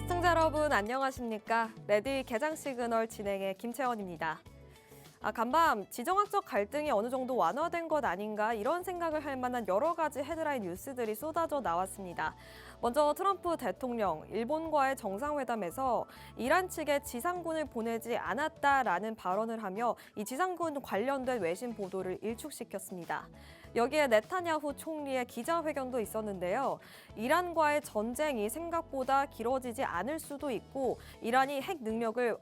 시청자 여러분 안녕하십니까? 레디 개장 시그널 진행의 김채원입니다. 간밤 지정학적 갈등이 어느 정도 완화된 것 아닌가 이런 생각을 할 만한 여러 가지 헤드라인 뉴스들이 쏟아져 나왔습니다. 먼저 트럼프 대통령, 일본과의 정상회담에서 이란 측에 지상군을 보내지 않았다라는 발언을 하며 이 지상군 관련된 외신 보도를 일축시켰습니다. 여기에 네타냐후 총리의 기자회견도 있었는데요. 이란과의 전쟁이 생각보다 길어지지 않을 수도 있고 이란이 핵 능력을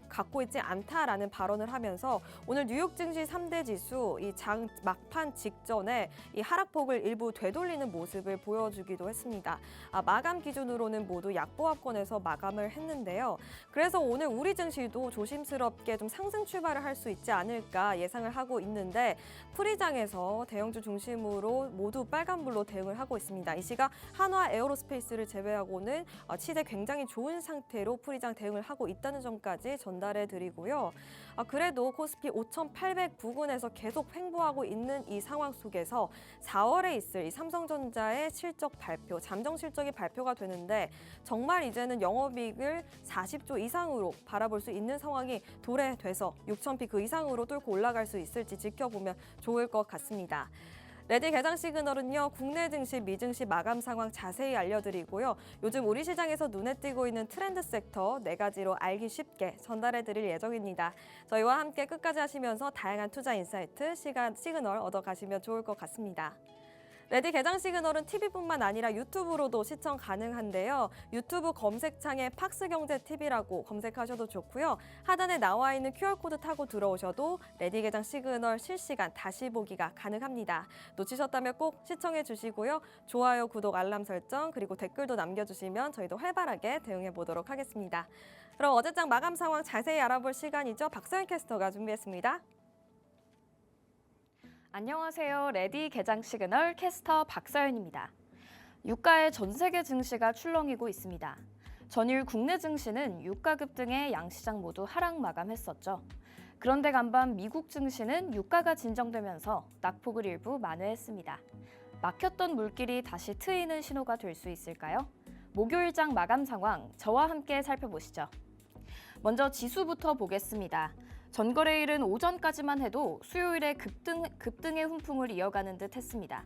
갖고 있지 않다라는 발언을 하면서 오늘 뉴욕 증시 3대 지수 이 장 막판 직전에 이 하락폭을 일부 되돌리는 모습을 보여주기도 했습니다. 마감 기준으로는 모두 약보합권에서 마감을 했는데요. 그래서 오늘 우리 증시도 조심스럽게 좀 상승 출발을 할 수 있지 않을까 예상을 하고 있는데 프리장에서 대형주 중심으로 모두 빨간불로 대응을 하고 있습니다. 이 시각 한화 에어로스페이스를 제외하고는 치대 굉장히 좋은 상태로 프리장 대응을 하고 있다는 점까지 전달해 드리고요. 그래도 코스피 5,800 부근에서 계속 횡보하고 있는 이 상황 속에서 4월에 있을 이 삼성전자의 실적 발표, 잠정 실적이 발표가 되는데 정말 이제는 영업이익을 40조 이상으로 바라볼 수 있는 상황이 도래돼서 6,000피 그 이상으로 뚫고 올라갈 수 있을지 지켜보면 좋을 것 같습니다. 레디 개장 시그널은요, 국내 증시, 미증시 마감 상황 자세히 알려드리고요. 요즘 우리 시장에서 눈에 띄고 있는 트렌드 섹터 4가지로 알기 쉽게 전달해드릴 예정입니다. 저희와 함께 끝까지 하시면서 다양한 투자 인사이트, 시그널 얻어가시면 좋을 것 같습니다. 레디 개장 시그널은 TV뿐만 아니라 유튜브로도 시청 가능한데요. 유튜브 검색창에 팍스경제TV라고 검색하셔도 좋고요. 하단에 나와 있는 QR코드 타고 들어오셔도 레디 개장 시그널 실시간 다시 보기가 가능합니다. 놓치셨다면 꼭 시청해 주시고요. 좋아요, 구독, 알람 설정, 그리고 댓글도 남겨주시면 저희도 활발하게 대응해 보도록 하겠습니다. 그럼 어제장 마감 상황 자세히 알아볼 시간이죠. 박서연 캐스터가 준비했습니다. 안녕하세요. 레디 개장 시그널 캐스터 박서연입니다. 유가의 전 세계 증시가 출렁이고 있습니다. 전일 국내 증시는 유가 급등에 양시장 모두 하락 마감했었죠. 그런데 간밤 미국 증시는 유가가 진정되면서 낙폭을 일부 만회했습니다. 막혔던 물길이 다시 트이는 신호가 될 수 있을까요? 목요일장 마감 상황 저와 함께 살펴보시죠. 먼저 지수부터 보겠습니다. 전거래일은 오전까지만 해도 수요일에 급등의 훈풍을 이어가는 듯 했습니다.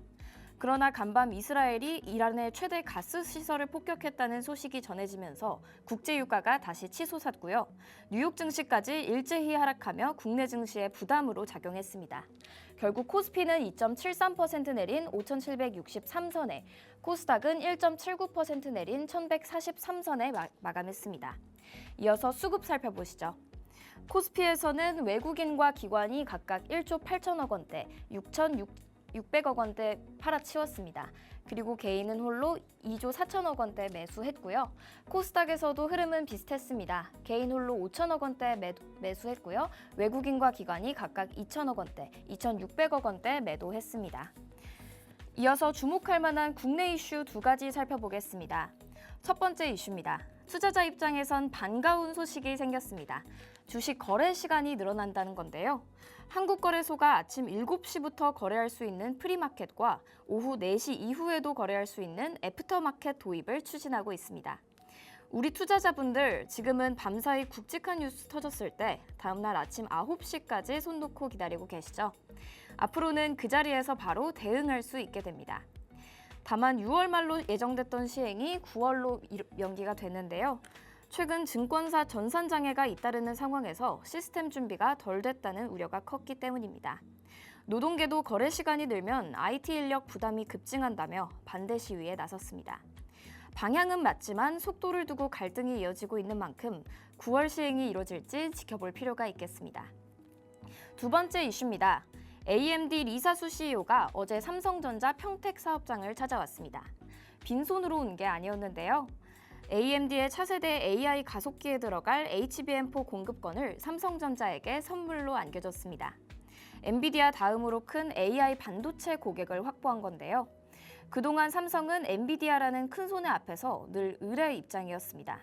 그러나 간밤 이스라엘이 이란의 최대 가스 시설을 폭격했다는 소식이 전해지면서 국제 유가가 다시 치솟았고요. 뉴욕 증시까지 일제히 하락하며 국내 증시에 부담으로 작용했습니다. 결국 코스피는 2.73% 내린 5,763선에, 코스닥은 1.79% 내린 1,143선에 마감했습니다. 이어서 수급 살펴보시죠. 코스피에서는 외국인과 기관이 각각 1조 8천억 원대, 6,600억 원대 팔아치웠습니다. 그리고 개인은 홀로 2조 4천억 원대 매수했고요. 코스닥에서도 흐름은 비슷했습니다. 개인 홀로 5천억 원대 매수했고요. 외국인과 기관이 각각 2천억 원대, 2,600억 원대 매도했습니다. 이어서 주목할 만한 국내 이슈 2가지 살펴보겠습니다. 첫 번째 이슈입니다. 투자자 입장에선 반가운 소식이 생겼습니다. 주식 거래 시간이 늘어난다는 건데요. 한국거래소가 아침 7시부터 거래할 수 있는 프리마켓과 오후 4시 이후에도 거래할 수 있는 애프터마켓 도입을 추진하고 있습니다. 우리 투자자분들 지금은 밤사이 굵직한 뉴스 터졌을 때 다음날 아침 9시까지 손 놓고 기다리고 계시죠? 앞으로는 그 자리에서 바로 대응할 수 있게 됩니다. 다만 6월 말로 예정됐던 시행이 9월로 연기가 됐는데요. 최근 증권사 전산 장애가 잇따르는 상황에서 시스템 준비가 덜 됐다는 우려가 컸기 때문입니다. 노동계도 거래 시간이 늘면 IT 인력 부담이 급증한다며 반대 시위에 나섰습니다. 방향은 맞지만 속도를 두고 갈등이 이어지고 있는 만큼 9월 시행이 이뤄질지 지켜볼 필요가 있겠습니다. 두 번째 이슈입니다. AMD 리사수 CEO가 어제 삼성전자 평택 사업장을 찾아왔습니다. 빈손으로 온 게 아니었는데요. AMD의 차세대 AI 가속기에 들어갈 HBM4 공급권을 삼성전자에게 선물로 안겨줬습니다. 엔비디아 다음으로 큰 AI 반도체 고객을 확보한 건데요. 그동안 삼성은 엔비디아라는 큰손의 앞에서 늘 을의 입장이었습니다.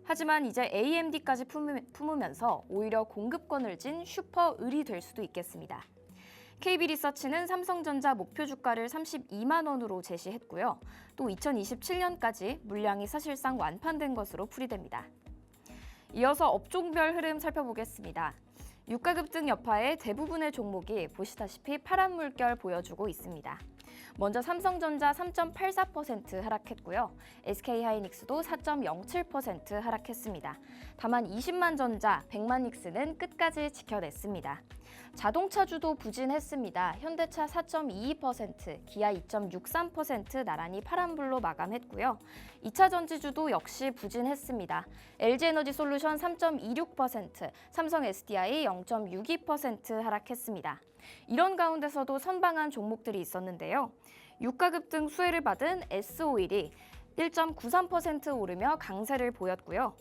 하지만 이제 AMD까지 품으면서 오히려 공급권을 쥔 슈퍼 을이 될 수도 있겠습니다. KB리서치는 삼성전자 목표 주가를 32만 원으로 제시했고요. 또 2027년까지 물량이 사실상 완판된 것으로 풀이됩니다. 이어서 업종별 흐름 살펴보겠습니다. 유가 급등 여파에 대부분의 종목이 보시다시피 파란 물결 보여주고 있습니다. 먼저 삼성전자 3.84% 하락했고요. SK하이닉스도 4.07% 하락했습니다. 다만 20만 전자, 100만 닉스는 끝까지 지켜냈습니다. 자동차주도 부진했습니다. 현대차 4.22%, 기아 2.63% 나란히 파란불로 마감했고요. 2차 전지주도 역시 부진했습니다. LG에너지솔루션 3.26%, 삼성 SDI 0.62% 하락했습니다. 이런 가운데서도 선방한 종목들이 있었는데요. 유가 급등 수혜를 받은 S오일이 1.93% 오르며 강세를 보였고요.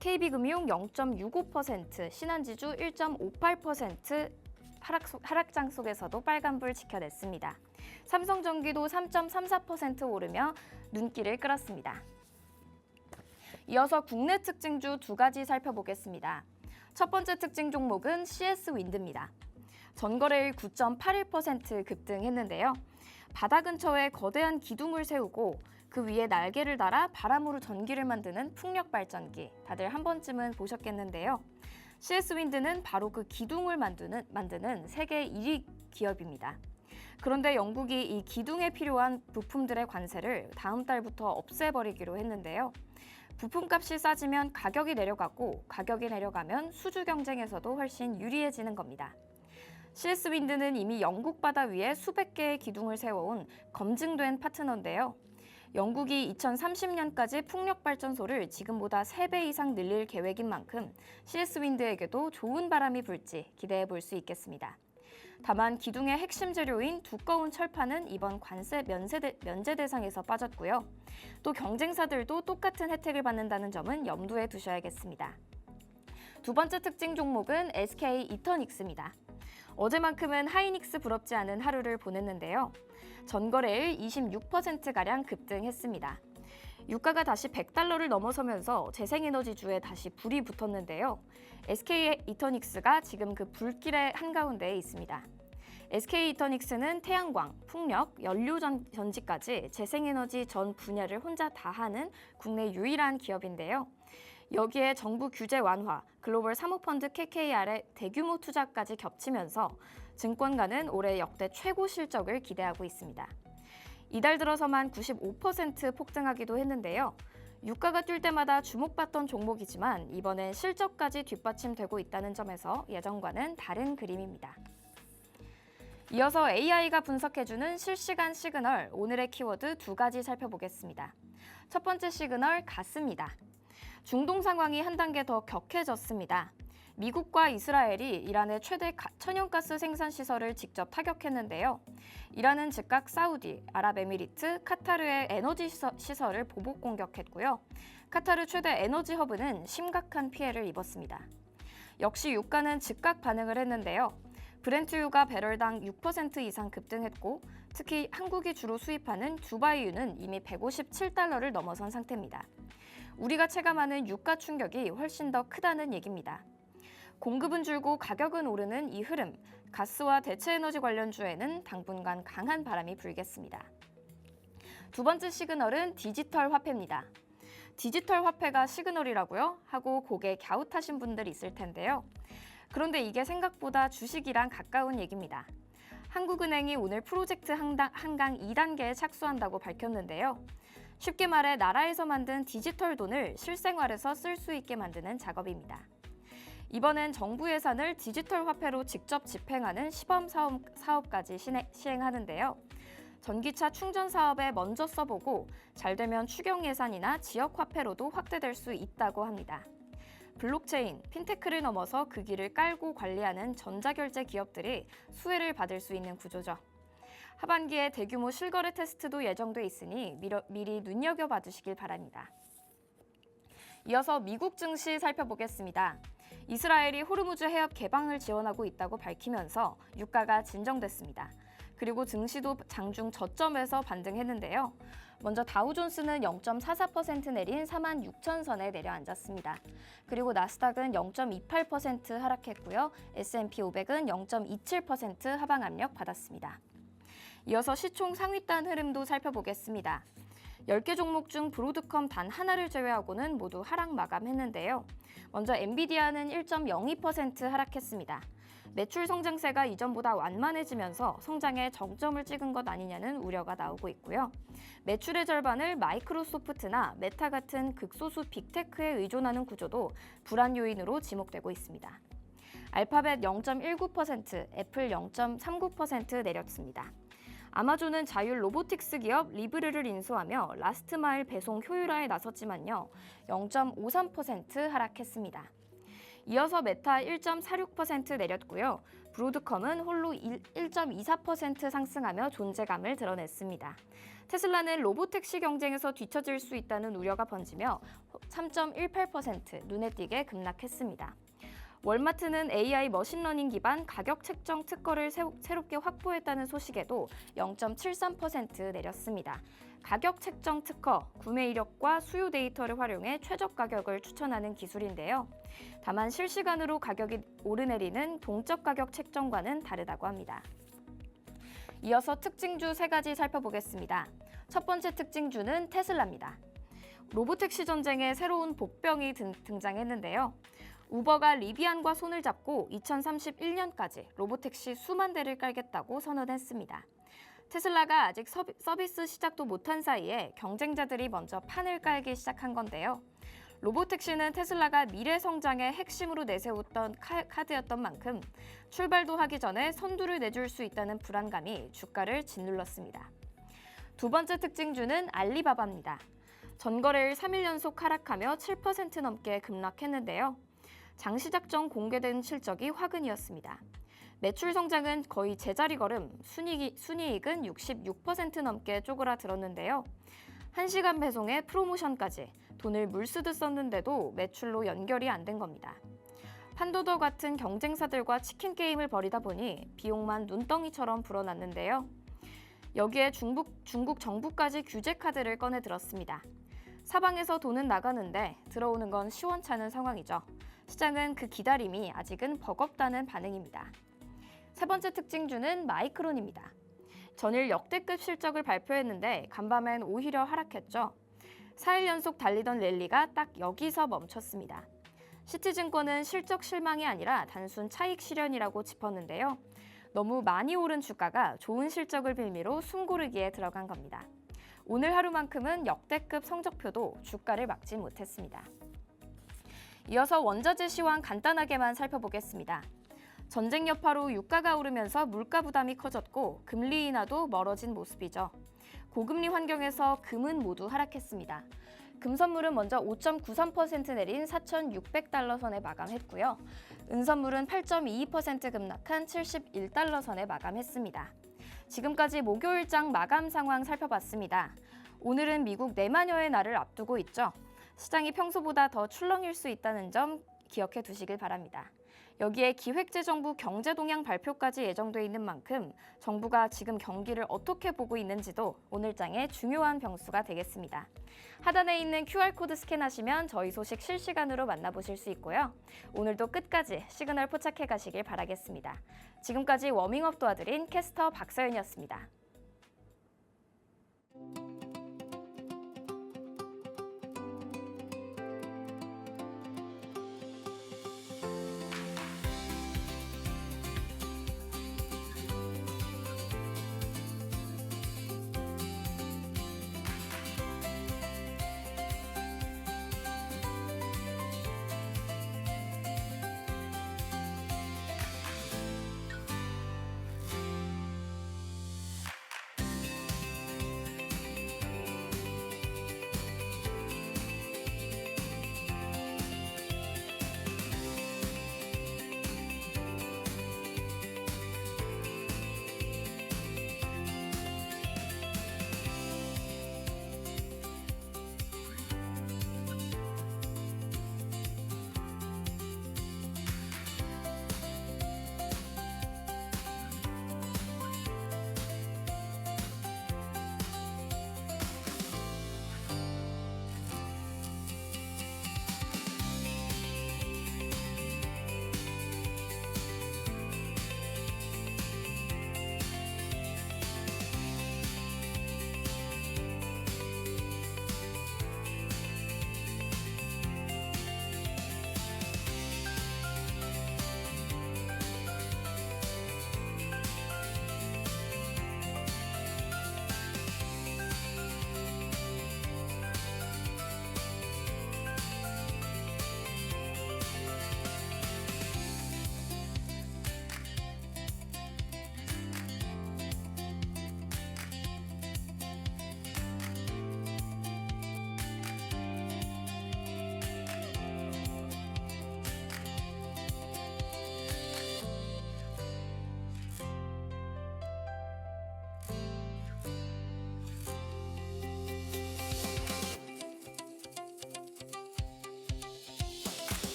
KB금융 0.65%, 신한지주 1.58% 하락장 속에서도 빨간불 지켜냈습니다. 삼성전기도 3.34% 오르며 눈길을 끌었습니다. 이어서 국내 특징주 두 가지 살펴보겠습니다. 첫 번째 특징 종목은 CS윈드입니다. 전거래일 9.81% 급등했는데요. 바다 근처에 거대한 기둥을 세우고 그 위에 날개를 달아 바람으로 전기를 만드는 풍력 발전기, 다들 한 번쯤은 보셨겠는데요. CS윈드는 바로 그 기둥을 만드는 세계 1위 기업입니다. 그런데 영국이 이 기둥에 필요한 부품들의 관세를 다음 달부터 없애버리기로 했는데요. 부품값이 싸지면 가격이 내려가고 가격이 내려가면 수주 경쟁에서도 훨씬 유리해지는 겁니다. CS윈드는 이미 영국 바다 위에 수백 개의 기둥을 세워온 검증된 파트너인데요. 영국이 2030년까지 풍력발전소를 지금보다 3배 이상 늘릴 계획인 만큼 CS윈드에게도 좋은 바람이 불지 기대해 볼 수 있겠습니다. 다만 기둥의 핵심 재료인 두꺼운 철판은 이번 관세 면제 대상에서 빠졌고요. 또 경쟁사들도 똑같은 혜택을 받는다는 점은 염두에 두셔야겠습니다. 두 번째 특징 종목은 SK 이터닉스입니다. 어제만큼은 하이닉스 부럽지 않은 하루를 보냈는데요. 전거래일 26%가량 급등했습니다. 유가가 다시 $100를 넘어서면서 재생에너지주에 다시 불이 붙었는데요. SK 이터닉스가 지금 그 불길의 한가운데에 있습니다. SK 이터닉스는 태양광, 풍력, 연료 전지까지 재생에너지 전 분야를 혼자 다 하는 국내 유일한 기업인데요. 여기에 정부 규제 완화, 글로벌 사모펀드 KKR의 대규모 투자까지 겹치면서 증권가는 올해 역대 최고 실적을 기대하고 있습니다. 이달 들어서만 95% 폭등하기도 했는데요. 유가가 뛸 때마다 주목받던 종목이지만 이번엔 실적까지 뒷받침되고 있다는 점에서 예전과는 다른 그림입니다. 이어서 AI가 분석해주는 실시간 시그널, 오늘의 키워드 두 가지 살펴보겠습니다. 첫 번째 시그널, 가스입니다. 중동 상황이 한 단계 더 격해졌습니다. 미국과 이스라엘이 이란의 최대 천연가스 생산 시설을 직접 타격했는데요. 이란은 즉각 사우디, 아랍에미리트, 카타르의 에너지 시설을 보복 공격했고요. 카타르 최대 에너지 허브는 심각한 피해를 입었습니다. 역시 유가는 즉각 반응을 했는데요. 브렌트유가 배럴당 6% 이상 급등했고 특히 한국이 주로 수입하는 두바이유는 이미 $157를 넘어선 상태입니다. 우리가 체감하는 유가 충격이 훨씬 더 크다는 얘기입니다. 공급은 줄고 가격은 오르는 이 흐름, 가스와 대체에너지 관련주에는 당분간 강한 바람이 불겠습니다. 두 번째 시그널은 디지털 화폐입니다. 디지털 화폐가 시그널이라고요? 하고 고개 갸웃하신 분들 있을 텐데요. 그런데 이게 생각보다 주식이랑 가까운 얘기입니다. 한국은행이 오늘 프로젝트 한강 2단계에 착수한다고 밝혔는데요. 쉽게 말해 나라에서 만든 디지털 돈을 실생활에서 쓸 수 있게 만드는 작업입니다. 이번엔 정부 예산을 디지털 화폐로 직접 집행하는 시범 사업까지 시행하는데요. 전기차 충전 사업에 먼저 써보고 잘 되면 추경 예산이나 지역 화폐로도 확대될 수 있다고 합니다. 블록체인, 핀테크를 넘어서 그 길을 깔고 관리하는 전자결제 기업들이 수혜를 받을 수 있는 구조죠. 하반기에 대규모 실거래 테스트도 예정돼 있으니 미리 눈여겨봐 주시길 바랍니다. 이어서 미국 증시 살펴보겠습니다. 이스라엘이 호르무즈 해협 개방을 지원하고 있다고 밝히면서 유가가 진정됐습니다. 그리고 증시도 장중 저점에서 반등했는데요. 먼저 다우존스는 0.44% 내린 46,000선에 내려앉았습니다. 그리고 나스닥은 0.28% 하락했고요. S&P 500은 0.27% 하방 압력 받았습니다. 이어서 시총 상위단 흐름도 살펴보겠습니다. 10개 종목 중 브로드컴 단 하나를 제외하고는 모두 하락 마감했는데요. 먼저 엔비디아는 1.02% 하락했습니다. 매출 성장세가 이전보다 완만해지면서 성장에 정점을 찍은 것 아니냐는 우려가 나오고 있고요. 매출의 절반을 마이크로소프트나 메타 같은 극소수 빅테크에 의존하는 구조도 불안 요인으로 지목되고 있습니다. 알파벳 0.19%, 애플 0.39% 내렸습니다. 아마존은 자율 로보틱스 기업 리브르를 인수하며 라스트마일 배송 효율화에 나섰지만요. 0.53% 하락했습니다. 이어서 메타 1.46% 내렸고요. 브로드컴은 홀로 1.24% 상승하며 존재감을 드러냈습니다. 테슬라는 로보택시 경쟁에서 뒤처질 수 있다는 우려가 번지며 3.18% 눈에 띄게 급락했습니다. 월마트는 AI 머신러닝 기반 가격 책정 특허를 새롭게 확보했다는 소식에도 0.73% 내렸습니다. 가격 책정 특허, 구매 이력과 수요 데이터를 활용해 최적 가격을 추천하는 기술인데요. 다만 실시간으로 가격이 오르내리는 동적 가격 책정과는 다르다고 합니다. 이어서 특징주 3가지 살펴보겠습니다. 첫 번째 특징주는 테슬라입니다. 로보택시 전쟁에 새로운 복병이 등장했는데요. 우버가 리비안과 손을 잡고 2031년까지 로보택시 수만 대를 깔겠다고 선언했습니다. 테슬라가 아직 서비스 시작도 못한 사이에 경쟁자들이 먼저 판을 깔기 시작한 건데요. 로보택시는 테슬라가 미래 성장의 핵심으로 내세웠던 카드였던 만큼 출발도 하기 전에 선두를 내줄 수 있다는 불안감이 주가를 짓눌렀습니다. 두 번째 특징주는 알리바바입니다. 전거래일 3일 연속 하락하며 7% 넘게 급락했는데요. 장시작 전 공개된 실적이 화근이었습니다. 매출 성장은 거의 제자리 걸음, 순이익은 66% 넘게 쪼그라들었는데요. 1시간 배송에 프로모션까지 돈을 물쓰듯 썼는데도 매출로 연결이 안 된 겁니다. 판도더 같은 경쟁사들과 치킨 게임을 벌이다 보니 비용만 눈덩이처럼 불어났는데요. 여기에 중국 정부까지 규제 카드를 꺼내 들었습니다. 사방에서 돈은 나가는데 들어오는 건 시원찮은 상황이죠. 시장은 그 기다림이 아직은 버겁다는 반응입니다. 세 번째 특징주는 마이크론입니다. 전일 역대급 실적을 발표했는데 간밤엔 오히려 하락했죠. 4일 연속 달리던 랠리가 딱 여기서 멈췄습니다. 시티증권은 실적 실망이 아니라 단순 차익 실현이라고 짚었는데요. 너무 많이 오른 주가가 좋은 실적을 빌미로 숨고르기에 들어간 겁니다. 오늘 하루만큼은 역대급 성적표도 주가를 막지 못했습니다. 이어서 원자재 시황 간단하게만 살펴보겠습니다. 전쟁 여파로 유가가 오르면서 물가 부담이 커졌고 금리 인하도 멀어진 모습이죠. 고금리 환경에서 금은 모두 하락했습니다. 금선물은 먼저 5.93% 내린 4,600달러 선에 마감했고요. 은선물은 8.22% 급락한 71달러 선에 마감했습니다. 지금까지 목요일장 마감 상황 살펴봤습니다. 오늘은 미국 내만여의 날을 앞두고 있죠. 시장이 평소보다 더 출렁일 수 있다는 점 기억해 두시길 바랍니다. 여기에 기획재정부 경제동향 발표까지 예정돼 있는 만큼 정부가 지금 경기를 어떻게 보고 있는지도 오늘장의 중요한 변수가 되겠습니다. 하단에 있는 QR코드 스캔하시면 저희 소식 실시간으로 만나보실 수 있고요. 오늘도 끝까지 시그널 포착해 가시길 바라겠습니다. 지금까지 워밍업 도와드린 캐스터 박서연이었습니다.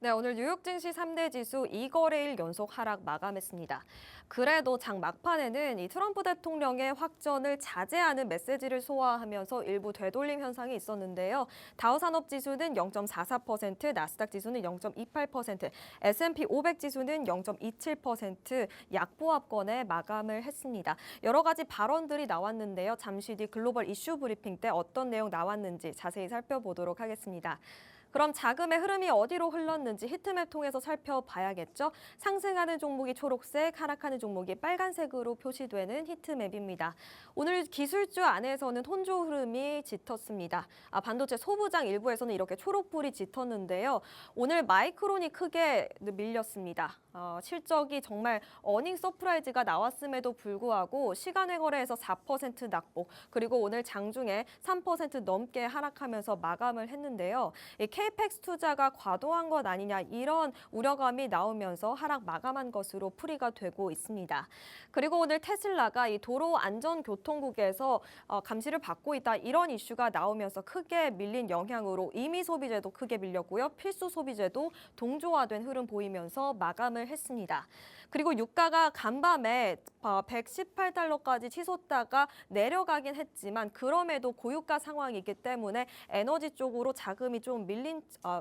네, 오늘 뉴욕 증시 3대 지수 2거래일 연속 하락 마감했습니다. 그래도 장 막판에는 이 트럼프 대통령의 확전을 자제하는 메시지를 소화하면서 일부 되돌림 현상이 있었는데요. 다우산업지수는 0.44%, 나스닥 지수는 0.28%, S&P 500 지수는 0.27% 약보합권에 마감을 했습니다. 여러 가지 발언들이 나왔는데요. 잠시 뒤 글로벌 이슈 브리핑 때 어떤 내용 나왔는지 자세히 살펴보도록 하겠습니다. 그럼 자금의 흐름이 어디로 흘렀는지 히트맵 통해서 살펴봐야겠죠. 상승하는 종목이 초록색, 하락하는 종목이 빨간색으로 표시되는 히트맵입니다. 오늘 기술주 안에서는 혼조 흐름이 짙었습니다. 반도체 소부장 일부에서는 이렇게 초록불이 짙었는데요. 오늘 마이크론이 크게 밀렸습니다. 실적이 정말 어닝 서프라이즈가 나왔음에도 불구하고 시간외 거래에서 4% 낙폭, 그리고 오늘 장중에 3% 넘게 하락하면서 마감을 했는데요. KPEX 투자가 과도한 것 아니냐 이런 우려감이 나오면서 하락 마감한 것으로 풀이가 되고 있습니다. 그리고 오늘 테슬라가 이 도로 안전교통국에서 감시를 받고 있다 이런 이슈가 나오면서 크게 밀린 영향으로 임의 소비재도 크게 밀렸고요. 필수 소비재도 동조화된 흐름 보이면서 마감을 했습니다. 그리고 유가가 간밤에 118달러까지 치솟다가 내려가긴 했지만 그럼에도 고유가 상황이기 때문에 에너지 쪽으로 자금이 좀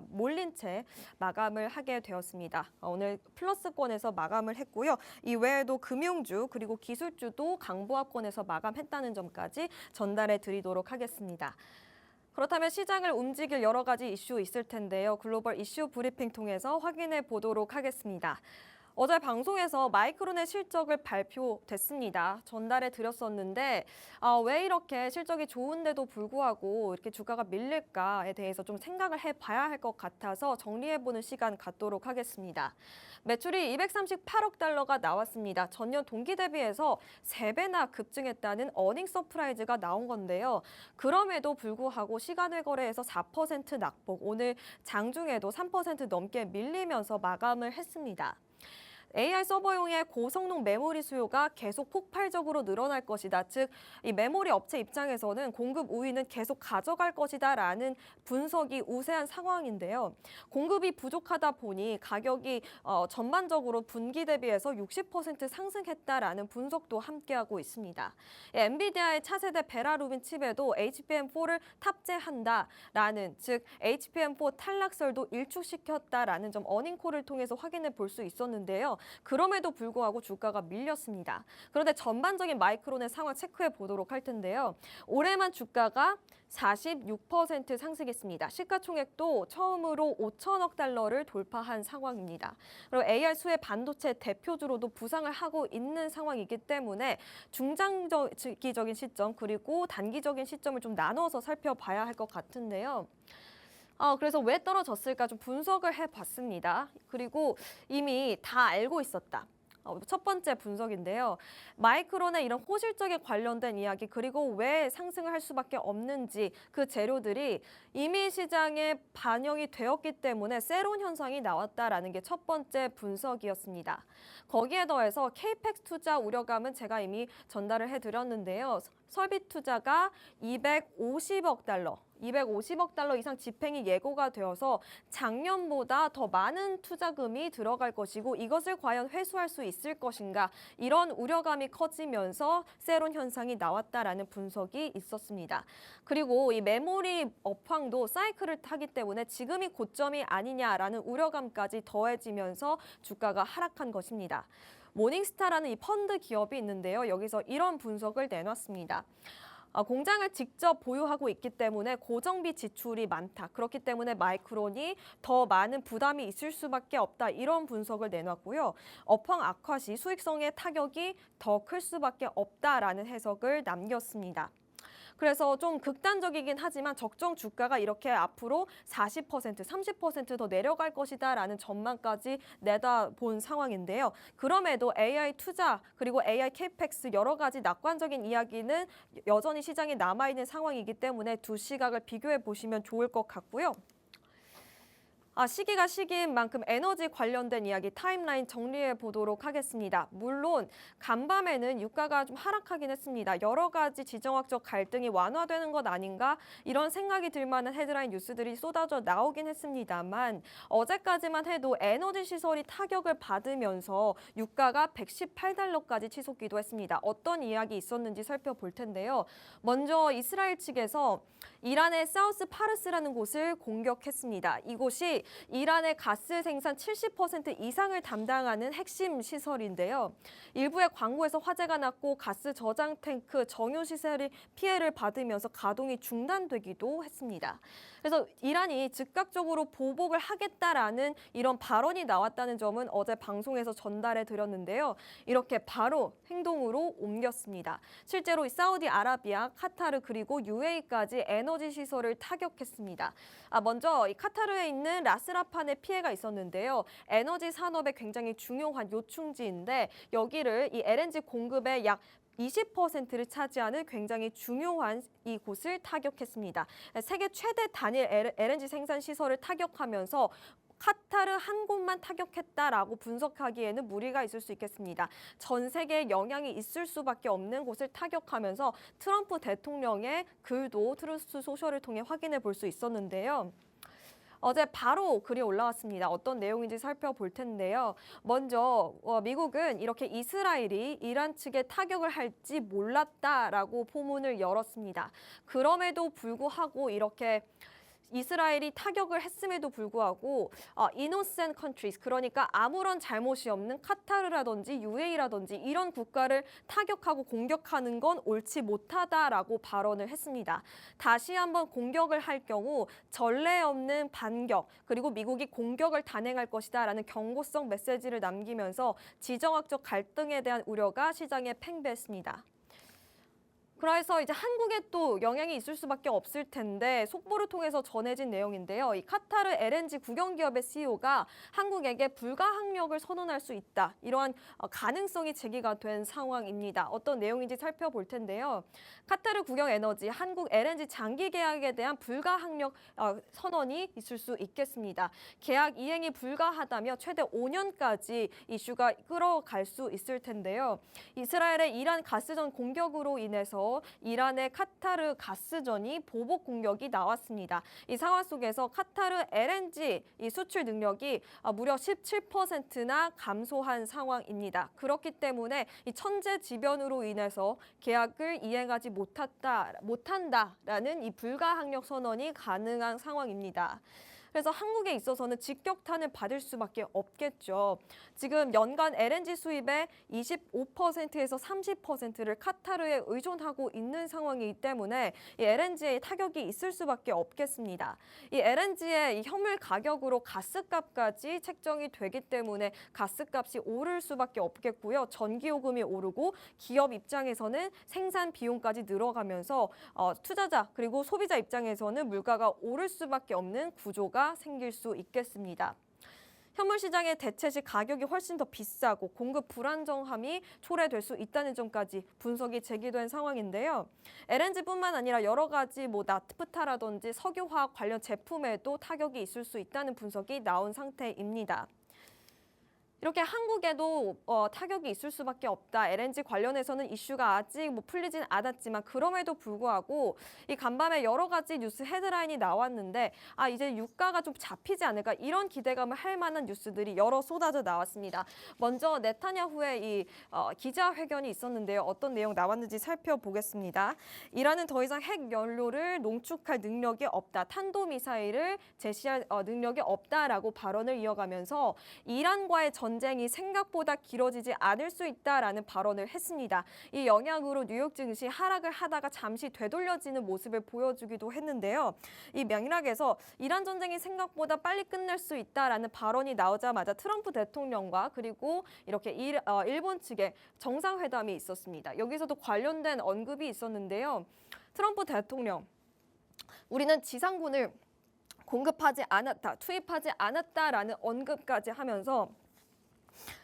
몰린 채 마감을 하게 되었습니다. 오늘 플러스권에서 마감을 했고요. 이 외에도 금융주 그리고 기술주도 강보합권에서 마감했다는 점까지 전달해 드리도록 하겠습니다. 그렇다면 시장을 움직일 여러 가지 이슈 있을 텐데요. 글로벌 이슈 브리핑 통해서 확인해 보도록 하겠습니다. 어제 방송에서 마이크론의 실적을 발표됐습니다. 전달해 드렸었는데 왜 이렇게 실적이 좋은데도 불구하고 이렇게 주가가 밀릴까에 대해서 좀 생각을 해봐야 할 것 같아서 정리해보는 시간 갖도록 하겠습니다. 매출이 238억 달러가 나왔습니다. 전년 동기 대비해서 3배나 급증했다는 어닝 서프라이즈가 나온 건데요. 그럼에도 불구하고 시간외 거래에서 4% 낙폭, 오늘 장중에도 3% 넘게 밀리면서 마감을 했습니다. AI 서버용의 고성능 메모리 수요가 계속 폭발적으로 늘어날 것이다. 즉, 이 메모리 업체 입장에서는 공급 우위는 계속 가져갈 것이다라는 분석이 우세한 상황인데요. 공급이 부족하다 보니 가격이 전반적으로 분기 대비해서 60% 상승했다라는 분석도 함께하고 있습니다. 엔비디아의 차세대 베라루빈 칩에도 HBM4를 탑재한다라는, 즉 HBM4 탈락설도 일축시켰다라는 점 어닝콜을 통해서 확인해 볼 수 있었는데요. 그럼에도 불구하고 주가가 밀렸습니다. 그런데 전반적인 마이크론의 상황 체크해 보도록 할 텐데요. 올해만 주가가 46% 상승했습니다. 시가총액도 처음으로 5천억 달러를 돌파한 상황입니다. 그리고 AI 수혜 반도체 대표주로도 부상을 하고 있는 상황이기 때문에 중장기적인 시점 그리고 단기적인 시점을 좀 나눠서 살펴봐야 할 것 같은데요. 그래서 왜 떨어졌을까 좀 분석을 해봤습니다. 그리고 이미 다 알고 있었다. 첫 번째 분석인데요. 마이크론의 이런 호실적에 관련된 이야기 그리고 왜 상승을 할 수밖에 없는지 그 재료들이 이미 시장에 반영이 되었기 때문에 세론 현상이 나왔다라는 게 첫 번째 분석이었습니다. 거기에 더해서 KPEX 투자 우려감은 제가 이미 전달을 해드렸는데요. 설비 투자가 250억 달러 이상 집행이 예고가 되어서 작년보다 더 많은 투자금이 들어갈 것이고 이것을 과연 회수할 수 있을 것인가 이런 우려감이 커지면서 세론 현상이 나왔다라는 분석이 있었습니다. 그리고 이 메모리 업황도 사이클을 타기 때문에 지금이 고점이 아니냐라는 우려감까지 더해지면서 주가가 하락한 것입니다. 모닝스타라는 이 펀드 기업이 있는데요. 여기서 이런 분석을 내놨습니다. 공장을 직접 보유하고 있기 때문에 고정비 지출이 많다. 그렇기 때문에 마이크론이 더 많은 부담이 있을 수밖에 없다. 이런 분석을 내놨고요. 업황 악화 시 수익성의 타격이 더 클 수밖에 없다라는 해석을 남겼습니다. 그래서 좀 극단적이긴 하지만 적정 주가가 이렇게 앞으로 40%, 30% 더 내려갈 것이다라는 전망까지 내다본 상황인데요. 그럼에도 AI 투자 그리고 AI CAPEX 여러 가지 낙관적인 이야기는 여전히 시장에 남아있는 상황이기 때문에 두 시각을 비교해 보시면 좋을 것 같고요. 시기가 시기인 만큼 에너지 관련된 이야기 타임라인 정리해 보도록 하겠습니다. 물론 간밤에는 유가가 좀 하락하긴 했습니다. 여러 가지 지정학적 갈등이 완화되는 것 아닌가 이런 생각이 들 만한 헤드라인 뉴스들이 쏟아져 나오긴 했습니다만 어제까지만 해도 에너지 시설이 타격을 받으면서 유가가 118달러까지 치솟기도 했습니다. 어떤 이야기 있었는지 살펴볼 텐데요. 먼저 이스라엘 측에서 이란의 사우스 파르스라는 곳을 공격했습니다. 이곳이 이란의 가스 생산 70% 이상을 담당하는 핵심 시설인데요. 일부의 광고에서 화재가 났고 가스 저장 탱크, 정유 시설이 피해를 받으면서 가동이 중단되기도 했습니다. 그래서 이란이 즉각적으로 보복을 하겠다라는 이런 발언이 나왔다는 점은 어제 방송에서 전달해 드렸는데요. 이렇게 바로 행동으로 옮겼습니다. 실제로 사우디아라비아, 카타르 그리고 UAE까지 에너지 시설을 타격했습니다. 먼저 이 카타르에 있는 라스라판에 피해가 있었는데요. 에너지 산업에 굉장히 중요한 요충지인데 여기를 이 LNG 공급의 약 20%를 차지하는 굉장히 중요한 이곳을 타격했습니다. 세계 최대 단일 LNG 생산 시설을 타격하면서 카타르 한 곳만 타격했다라고 분석하기에는 무리가 있을 수 있겠습니다. 전 세계에 영향이 있을 수밖에 없는 곳을 타격하면서 트럼프 대통령의 글도 트루스 소셜을 통해 확인해 볼 수 있었는데요. 어제 바로 글이 올라왔습니다. 어떤 내용인지 살펴볼 텐데요. 먼저 미국은 이렇게 이스라엘이 이란 측에 타격을 할지 몰랐다라고 포문을 열었습니다. 그럼에도 불구하고 이렇게 이스라엘이 타격을 했음에도 불구하고 innocent countries, 그러니까 아무런 잘못이 없는 카타르라든지 UAE라든지 이런 국가를 타격하고 공격하는 건 옳지 못하다라고 발언을 했습니다. 다시 한번 공격을 할 경우 전례 없는 반격, 그리고 미국이 공격을 단행할 것이다라는 경고성 메시지를 남기면서 지정학적 갈등에 대한 우려가 시장에 팽배했습니다. 그래서 이제 한국에 또 영향이 있을 수밖에 없을 텐데 속보를 통해서 전해진 내용인데요. 이 카타르 LNG 국영기업의 CEO가 한국에게 불가항력을 선언할 수 있다. 이러한 가능성이 제기가 된 상황입니다. 어떤 내용인지 살펴볼 텐데요. 카타르 국영에너지 한국 LNG 장기 계약에 대한 불가항력 선언이 있을 수 있겠습니다. 계약 이행이 불가하다며 최대 5년까지 이슈가 끌어갈 수 있을 텐데요. 이스라엘의 이란 가스전 공격으로 인해서 이란의 카타르 가스전이 보복 공격이 나왔습니다. 이 상황 속에서 카타르 LNG 이 수출 능력이 무려 17%나 감소한 상황입니다. 그렇기 때문에 이 천재지변으로 인해서 계약을 이행하지 못한다라는 이 불가항력 선언이 가능한 상황입니다. 그래서 한국에 있어서는 직격탄을 받을 수밖에 없겠죠. 지금 연간 LNG 수입의 25%에서 30%를 카타르에 의존하고 있는 상황이기 때문에 이 LNG에 타격이 있을 수밖에 없겠습니다. 이 LNG의 이 현물 가격으로 가스값까지 책정이 되기 때문에 가스값이 오를 수밖에 없겠고요. 전기요금이 오르고 기업 입장에서는 생산 비용까지 늘어가면서 투자자 그리고 소비자 입장에서는 물가가 오를 수밖에 없는 구조가 생길 수 있겠습니다. 현물 시장의 대체 시 가격이 훨씬 더 비싸고 공급 불안정함이 초래될 수 있다는 점까지 분석이 제기된 상황인데요. LNG뿐만 아니라 여러 가지 나프타라든지 석유화학 관련 제품에도 타격이 있을 수 있다는 분석이 나온 상태입니다. 이렇게 한국에도 타격이 있을 수밖에 없다. LNG 관련해서는 이슈가 아직 풀리진 않았지만 그럼에도 불구하고 이 간밤에 여러 가지 뉴스 헤드라인이 나왔는데 이제 유가가 좀 잡히지 않을까 이런 기대감을 할 만한 뉴스들이 여러 쏟아져 나왔습니다. 먼저 네타냐후의 이 기자회견이 있었는데요. 어떤 내용 나왔는지 살펴보겠습니다. 이란은 더 이상 핵 연료를 농축할 능력이 없다. 탄도미사일을 제시할 능력이 없다라고 발언을 이어가면서 이란과의 전쟁이 생각보다 길어지지 않을 수 있다라는 발언을 했습니다. 이 영향으로 뉴욕 증시 하락을 하다가 잠시 되돌려지는 모습을 보여주기도 했는데요. 이 맥락에서 이란 전쟁이 생각보다 빨리 끝날 수 있다라는 발언이 나오자마자 트럼프 대통령과 그리고 이렇게 일본 측의 정상회담이 있었습니다. 여기서도 관련된 언급이 있었는데요. 트럼프 대통령, 우리는 지상군을 공급하지 않았다, 투입하지 않았다라는 언급까지 하면서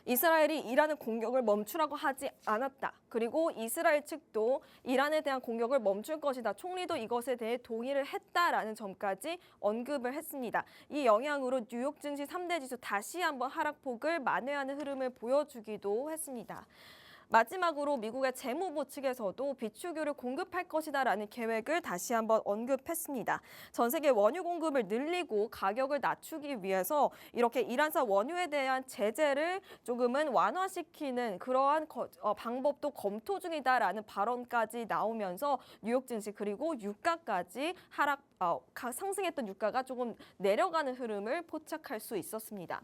이스라엘이 이란의 공격을 멈추라고 하지 않았다. 그리고 이스라엘 측도 이란에 대한 공격을 멈출 것이다. 총리도 이것에 대해 동의를 했다라는 점까지 언급을 했습니다. 이 영향으로 뉴욕 증시 3대 지수 다시 한번 하락폭을 만회하는 흐름을 보여주기도 했습니다. 마지막으로 미국의 재무부 측에서도 비축유를 공급할 것이다라는 계획을 다시 한번 언급했습니다. 전 세계 원유 공급을 늘리고 가격을 낮추기 위해서 이렇게 이란산 원유에 대한 제재를 조금은 완화시키는 그러한 방법도 검토 중이다라는 발언까지 나오면서 뉴욕 증시 그리고 유가까지 상승했던 유가가 조금 내려가는 흐름을 포착할 수 있었습니다.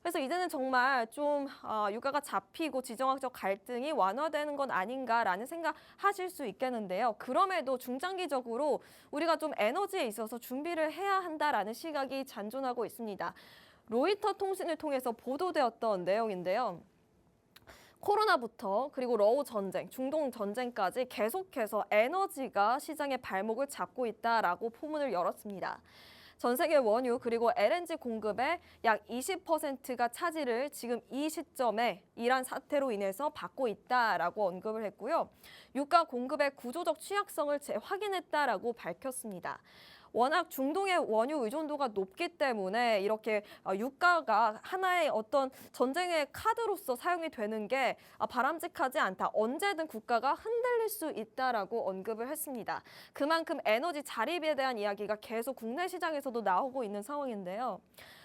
그래서 이제는 정말 좀 유가가 잡히고 지정학적 갈등이 완화되는 건 아닌가라는 생각하실 수 있겠는데요. 그럼에도 중장기적으로 우리가 좀 에너지에 있어서 준비를 해야 한다라는 시각이 잔존하고 있습니다. 로이터 통신을 통해서 보도되었던 내용인데요. 코로나부터 그리고 러우 전쟁, 중동 전쟁까지 계속해서 에너지가 시장의 발목을 잡고 있다라고 포문을 열었습니다. 전 세계 원유 그리고 LNG 공급의 약 20%가 차지를 지금 이 시점에 이란 사태로 인해서 받고 있다라고 언급을 했고요. 유가 공급의 구조적 취약성을 재확인했다라고 밝혔습니다. 워낙 중동의 원유 의존도가 높기 때문에 이렇게 유가가 하나의 어떤 전쟁의 카드로서 사용이 되는 게 바람직하지 않다. 언제든 국가가 흔들릴 수 있다라고 언급을 했습니다. 그만큼 에너지 자립에 대한 이야기가 계속 국내 시장에서도 나오고 있는 상황인데요.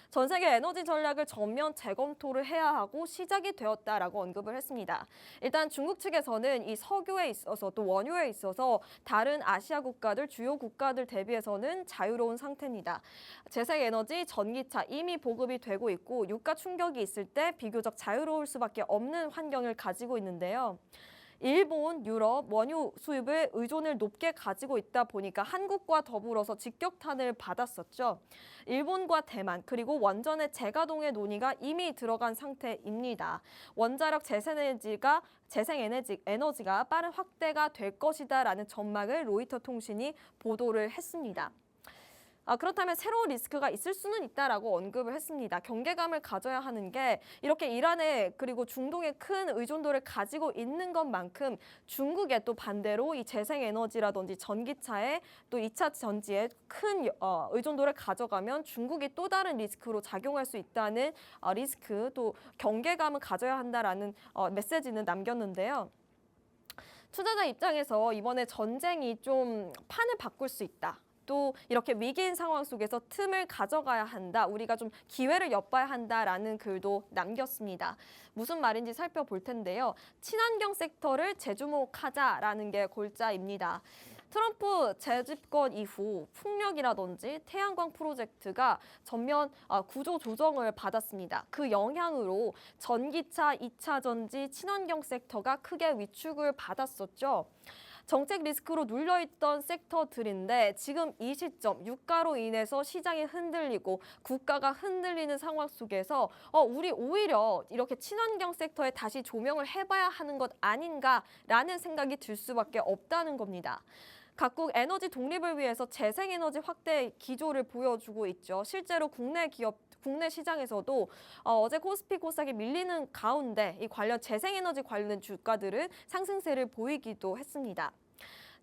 전 세계 에너지 전략을 전면 재검토를 해야 하고 시작이 되었다라고 언급을 했습니다. 일단 중국 측에서는 이 석유에 있어서 또 원유에 있어서 다른 아시아 국가들, 주요 국가들 대비해서는 자유로운 상태입니다. 재생에너지, 전기차 이미 보급이 되고 있고 유가 충격이 있을 때 비교적 자유로울 수밖에 없는 환경을 가지고 있는데요. 일본, 유럽 원유 수입을 의존을 높게 가지고 있다 보니까 한국과 더불어서 직격탄을 받았었죠. 일본과 대만 그리고 원전의 재가동의 논의가 이미 들어간 상태입니다. 원자력 재생에너지가 빠른 확대가 될 것이다라는 전망을 로이터 통신이 보도를 했습니다. 그렇다면 새로운 리스크가 있을 수는 있다라고 언급을 했습니다. 경계감을 가져야 하는 게 이렇게 이란에 그리고 중동에 큰 의존도를 가지고 있는 것만큼 중국에 또 반대로 이 재생에너지라든지 전기차에 또 2차 전지에 큰 의존도를 가져가면 중국이 또 다른 리스크로 작용할 수 있다는 리스크 또 경계감을 가져야 한다라는 메시지는 남겼는데요. 투자자 입장에서 이번에 전쟁이 좀 판을 바꿀 수 있다. 또 이렇게 위기인 상황 속에서 틈을 가져가야 한다. 우리가 좀 기회를 엿봐야 한다라는 글도 남겼습니다. 무슨 말인지 살펴볼 텐데요. 친환경 섹터를 재주목하자라는 게 골자입니다. 트럼프 재집권 이후 풍력이라든지 태양광 프로젝트가 전면 구조 조정을 받았습니다. 그 영향으로 전기차, 2차 전지, 친환경 섹터가 크게 위축을 받았었죠. 정책 리스크로 눌려있던 섹터들인데 지금 이 시점 유가로 인해서 시장이 흔들리고 국가가 흔들리는 상황 속에서 우리 오히려 이렇게 친환경 섹터에 다시 조명을 해봐야 하는 것 아닌가라는 생각이 들 수밖에 없다는 겁니다. 각국 에너지 독립을 위해서 재생에너지 확대 기조를 보여주고 있죠. 실제로 국내 시장에서도 어제 코스피 코스닥이 밀리는 가운데 이 관련 재생에너지 관련 주가들은 상승세를 보이기도 했습니다.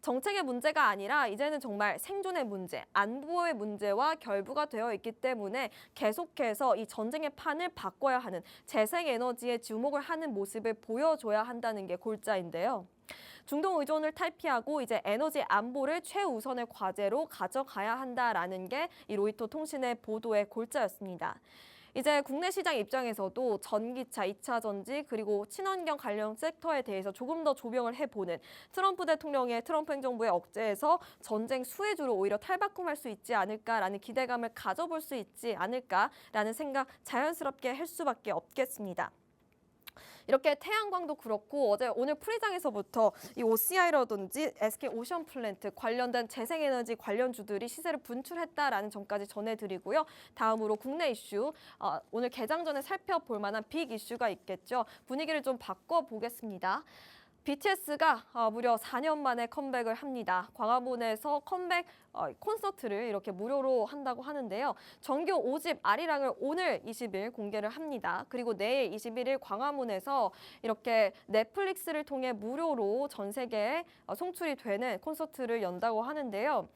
정책의 문제가 아니라 이제는 정말 생존의 문제, 안보의 문제와 결부가 되어 있기 때문에 계속해서 이 전쟁의 판을 바꿔야 하는 재생에너지에 주목을 하는 모습을 보여줘야 한다는 게 골자인데요. 중동 의존을 탈피하고 이제 에너지 안보를 최우선의 과제로 가져가야 한다라는 게 이 로이터 통신의 보도의 골자였습니다. 이제 국내 시장 입장에서도 전기차, 2차 전지 그리고 친환경 관련 섹터에 대해서 조금 더 조명을 해보는 트럼프 대통령의 트럼프 행정부의 억제에서 전쟁 수혜주로 오히려 탈바꿈할 수 있지 않을까라는 기대감을 가져볼 수 있지 않을까라는 생각 자연스럽게 할 수밖에 없겠습니다. 이렇게 태양광도 그렇고 오늘 프리장에서부터 이 OCI라든지 SK 오션플랜트 관련된 재생에너지 관련주들이 시세를 분출했다라는 점까지 전해드리고요. 다음으로 국내 이슈 오늘 개장 전에 살펴볼 만한 빅 이슈가 있겠죠. 분위기를 좀 바꿔보겠습니다. BTS가 무려 4년 만에 컴백을 합니다. 광화문에서 컴백 콘서트를 이렇게 무료로 한다고 하는데요. 정규 5집 아리랑을 오늘 20일 공개를 합니다. 그리고 내일 21일 광화문에서 이렇게 넷플릭스를 통해 무료로 전 세계에 송출이 되는 콘서트를 연다고 하는데요.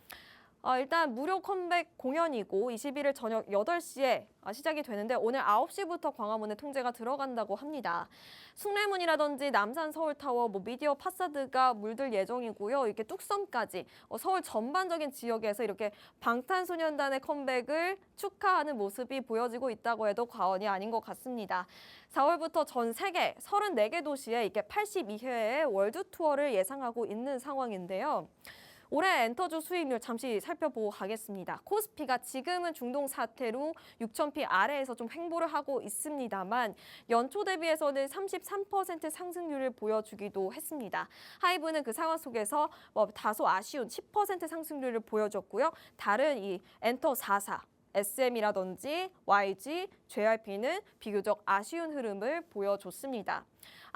일단 무료 컴백 공연이고 21일 저녁 8시에 시작이 되는데 오늘 9시부터 광화문에 통제가 들어간다고 합니다. 숭례문이라든지 남산 서울타워, 미디어 파사드가 물들 예정이고요. 이렇게 뚝섬까지 서울 전반적인 지역에서 이렇게 방탄소년단의 컴백을 축하하는 모습이 보여지고 있다고 해도 과언이 아닌 것 같습니다. 4월부터 전 세계 34개 도시에 이렇게 82회의 월드 투어를 예상하고 있는 상황인데요. 올해 엔터주 수익률 잠시 살펴보고 가겠습니다. 코스피가 지금은 중동 사태로 6,000피 아래에서 좀 횡보를 하고 있습니다만 연초 대비해서는 33% 상승률을 보여주기도 했습니다. 하이브는 그 상황 속에서 다소 아쉬운 10% 상승률을 보여줬고요. 다른 이 엔터 4사 SM이라든지 YG, JYP는 비교적 아쉬운 흐름을 보여줬습니다.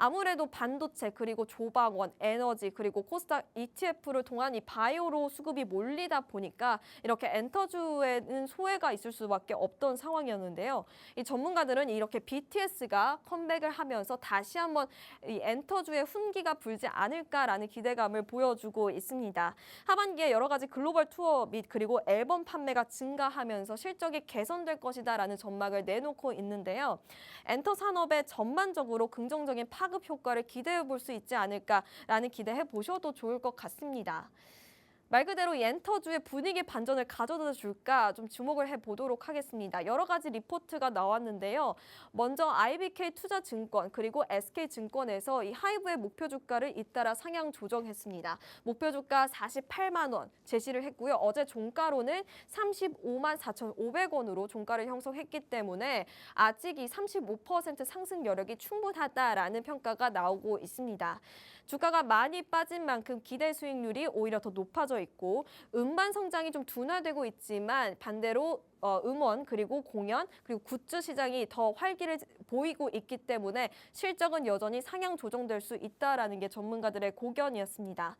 아무래도 반도체 그리고 조방원, 에너지 그리고 코스닥 ETF를 통한 이 바이오로 수급이 몰리다 보니까 이렇게 엔터주에는 소외가 있을 수밖에 없던 상황이었는데요. 이 전문가들은 이렇게 BTS가 컴백을 하면서 다시 한번 이 엔터주의 훈기가 불지 않을까라는 기대감을 보여주고 있습니다. 하반기에 여러 가지 글로벌 투어 및 그리고 앨범 판매가 증가하면서 실적이 개선될 것이다라는 전망을 내놓고 있는데요. 엔터 산업에 전반적으로 긍정적인 파급 효과를 기대해 볼 수 있지 않을까라는 기대해 보셔도 좋을 것 같습니다. 말 그대로 이 엔터주의 분위기 반전을 가져다 줄까 좀 주목을 해보도록 하겠습니다. 여러 가지 리포트가 나왔는데요. 먼저 IBK 투자증권 그리고 SK증권에서 이 하이브의 목표 주가를 잇따라 상향 조정했습니다. 목표 주가 48만 원 제시를 했고요. 어제 종가로는 35만 4,500원으로 종가를 형성했기 때문에 아직 이 35% 상승 여력이 충분하다라는 평가가 나오고 있습니다. 주가가 많이 빠진 만큼 기대 수익률이 오히려 더 높아져 있고 음반 성장이 좀 둔화되고 있지만 반대로 음원 그리고 공연 그리고 굿즈 시장이 더 활기를 보이고 있기 때문에 실적은 여전히 상향 조정될 수 있다라는 게 전문가들의 고견이었습니다.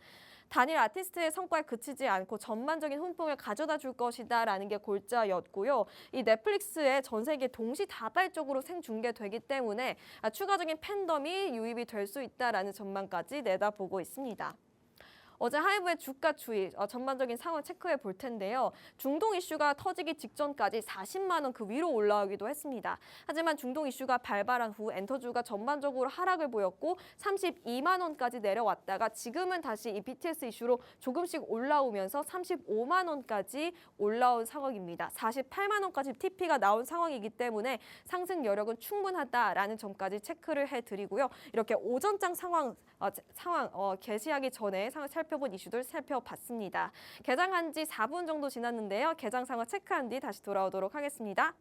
단일 아티스트의 성과에 그치지 않고 전반적인 훈풍을 가져다 줄 것이다라는 게 골자였고요. 이 넷플릭스의 전 세계 동시다발적으로 생중계되기 때문에 추가적인 팬덤이 유입이 될 수 있다라는 전망까지 내다보고 있습니다. 어제 하이브의 주가 추이 전반적인 상황 체크해 볼 텐데요. 중동 이슈가 터지기 직전까지 40만 원 그 위로 올라오기도 했습니다. 하지만 중동 이슈가 발발한 후 엔터주가 전반적으로 하락을 보였고 32만 원까지 내려왔다가 지금은 다시 이 BTS 이슈로 조금씩 올라오면서 35만 원까지 올라온 상황입니다. 48만 원까지 TP가 나온 상황이기 때문에 상승 여력은 충분하다라는 점까지 체크를 해드리고요. 이렇게 오전장 상황 개시하기 전에 살펴본 이슈들 살펴봤습니다. 개장한 지 4분 정도 지났는데요. 개장 상황 체크한 뒤 다시 돌아오도록 하겠습니다.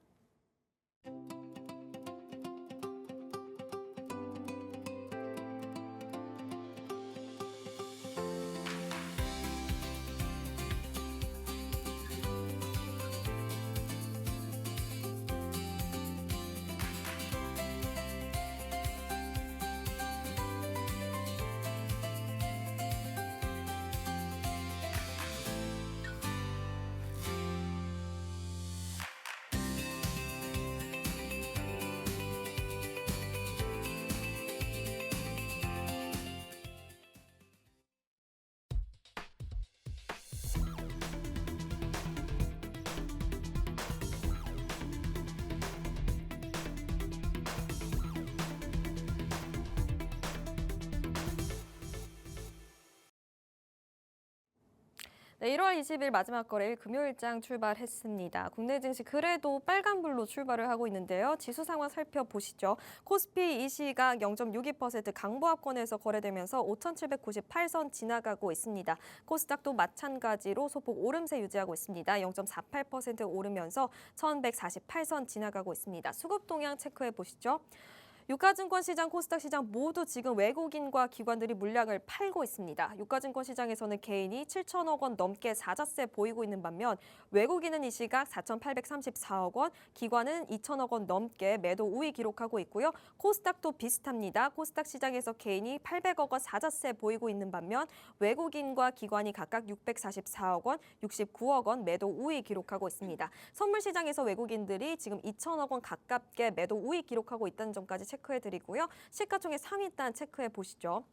네, 1월 20일 마지막 거래일 금요일장 출발했습니다. 국내 증시 그래도 빨간불로 출발을 하고 있는데요. 지수 상황 살펴보시죠. 코스피 이 시각 0.62% 강보합권에서 거래되면서 5,798선 지나가고 있습니다. 코스닥도 마찬가지로 소폭 오름세 유지하고 있습니다. 0.48% 오르면서 1,148선 지나가고 있습니다. 수급 동향 체크해 보시죠. 유가증권 시장, 코스닥 시장 모두 지금 외국인과 기관들이 물량을 팔고 있습니다. 유가증권 시장에서는 개인이 7천억 원 넘게 사자세 보이고 있는 반면 외국인은 이 시각 4,834억 원, 기관은 2천억 원 넘게 매도 우위 기록하고 있고요. 코스닥도 비슷합니다. 코스닥 시장에서 개인이 800억 원 사자세 보이고 있는 반면 외국인과 기관이 각각 644억 원, 69억 원 매도 우위 기록하고 있습니다. 선물 시장에서 외국인들이 지금 2천억 원 가깝게 매도 우위 기록하고 있다는 점까지 체크해드리고요. 시가총액 상위 단 체크해 보시죠.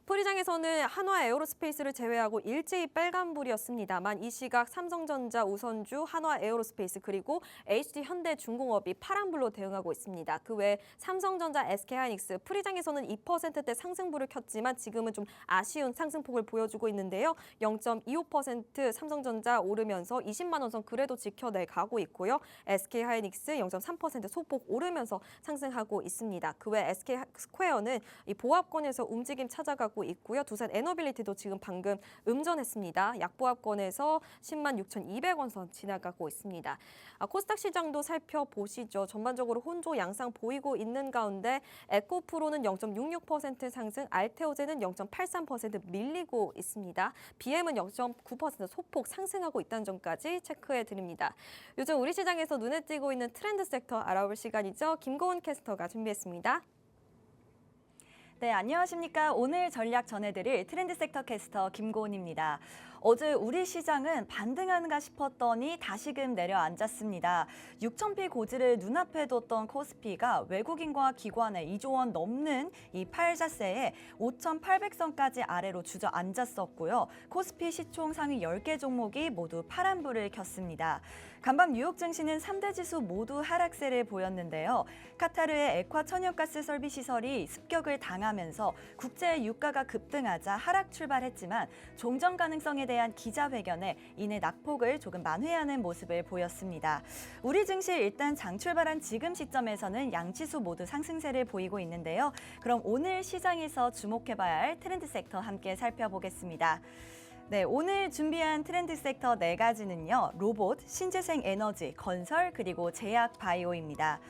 풀이장에서는 한화 에어로스페이스를 제외하고 일제히 빨간불이었습니다만 이 시각 삼성전자, 우선주, 한화 에어로스페이스 그리고 HD현대중공업이 파란불로 대응하고 있습니다. 그 외 삼성전자, SK하이닉스, 풀이장에서는 2%대 상승불을 켰지만 지금은 좀 아쉬운 상승폭을 보여주고 있는데요. 0.25% 삼성전자 오르면서 20만 원 선 그래도 지켜내 가고 있고요. SK하이닉스 0.3% 소폭 오르면서 상승하고 있습니다. 그 외 SK스퀘어는 이 보합권에서 움직임 찾아가고 있고요. 두산 에너빌리티도 지금 방금 음전했습니다. 약보합권에서 10만 6,200원 선 지나가고 있습니다. 코스닥 시장도 살펴보시죠. 전반적으로 혼조 양상 보이고 있는 가운데 에코프로는 0.66% 상승, 알테오제는 0.83% 밀리고 있습니다. BM은 0.9% 소폭 상승하고 있다는 점까지 체크해 드립니다. 요즘 우리 시장에서 눈에 띄고 있는 트렌드 섹터 알아볼 시간이죠. 김고은 캐스터가 준비했습니다. 네, 안녕하십니까. 오늘 전략 전해드릴 트렌드 섹터 캐스터 김고은입니다. 어제 우리 시장은 반등하는가 싶었더니 다시금 내려앉았습니다. 6,000피 고지를 눈앞에 뒀던 코스피가 외국인과 기관의 2조 원 넘는 이 팔자세에 5,800선까지 아래로 주저앉았었고요. 코스피 시총 상위 10개 종목이 모두 파란불을 켰습니다. 간밤 뉴욕 증시는 3대 지수 모두 하락세를 보였는데요. 카타르의 액화 천연가스 설비 시설이 습격을 당하면서 국제 유가가 급등하자 하락 출발했지만 종전 가능성에 대한 기자회견에 이내 낙폭을 조금 만회하는 모습을 보였습니다. 우리 증시 일단 장 출발한 지금 시점에서는 양지수 모두 상승세를 보이고 있는데요. 그럼 오늘 시장에서 주목해봐야 할 트렌드 섹터 함께 살펴보겠습니다. 네, 오늘 준비한 트렌드 섹터 4가지는요. 로봇, 신재생 에너지, 건설, 그리고 제약 바이오입니다.